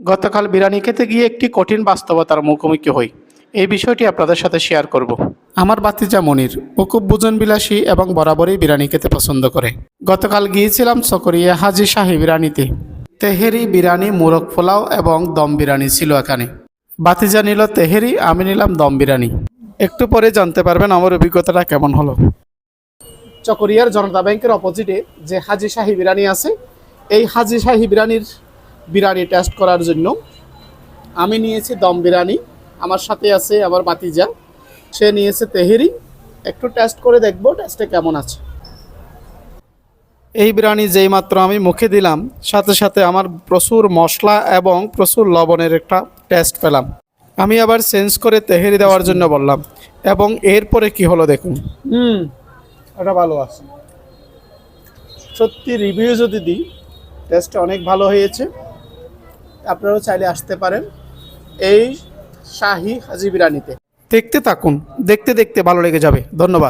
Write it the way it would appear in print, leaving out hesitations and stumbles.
গতকাল বিরিয়ানি খেতে গিয়ে একটি কঠিন বাস্তবতার মুখোমুখি হই। এই বিষয়টি আপনাদের সাথে শেয়ার করব। আমার ভাতিজা মনির, ও খুব ভোজনবিলাসী এবং বরাবরই বিরিয়ানি খেতে পছন্দ করে। গতকাল গিয়েছিলাম চকরিয়া হাজি শাহী বিরিয়ানিতে। তেহেরি, বিরিয়ানি, মোরগ পোলাও এবং দম বিরিয়ানি ছিল এখানে। ভাতিজা নিল তেহেরি, আমি নিলাম দম বিরিয়ানি। একটু পরে জানতে পারবেন আমার অভিজ্ঞতাটা কেমন হলো। চকরিয়ার জনতা ব্যাংকের অপোজিটে যে হাজি শাহী বিরিয়ানি আছে, এই হাজি শাহী বিরিয়ানি টেস্ট করার জন্য আমি নিয়েছি দম বিরিয়ানি, আমার সাথে আছে আমার ভাতিজা, সে নিয়েছে তেহেরি। একটু টেস্ট করে দেখবো টেস্টে কেমন আছে। এই বিরিয়ানি যেই মাত্র আমি মুখে দিলাম, সাথে সাথে আমার প্রচুর মশলা এবং প্রচুর লবণের একটা টেস্ট পেলাম। আমি আবার চেঞ্জ করে তেহেরি দেওয়ার জন্য বললাম, এবং এরপরে কি হলো দেখুন। এটা ভালো আছে, সত্যি রিভিউ যদি দিই, টেস্ট অনেক ভালো হয়েছে। আপনারাও চাইলে আসতে পারেন এই শাহী হাজি বিরিয়ানিতে। দেখতে থাকুন, দেখতে দেখতে ভালো লেগে যাবে। ধন্যবাদ।